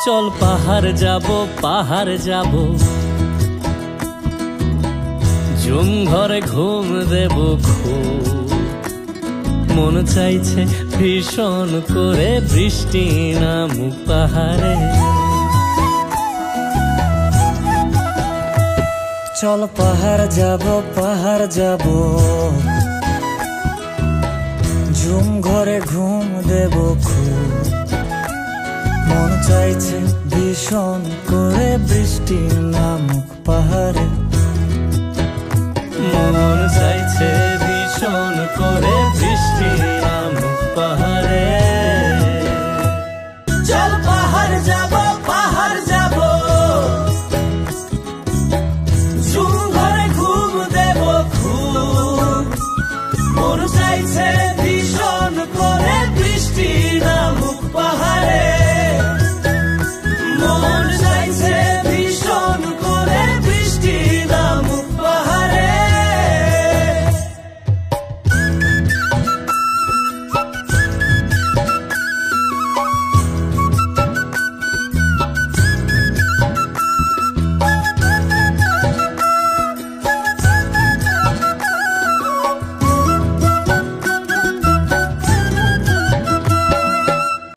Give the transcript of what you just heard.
চল পাহাড় যাব ঝুম ঘরে ঘুম দেব খুব মন চাইছে ভীষণ করে বৃষ্টি নামুক পাহাড়ে। চল পাহাড় যাব ঝুম ঘরে ঘুম দেব খুব মন চাইছে ভীষণ করে বৃষ্টি নামুক পাহাড়ে।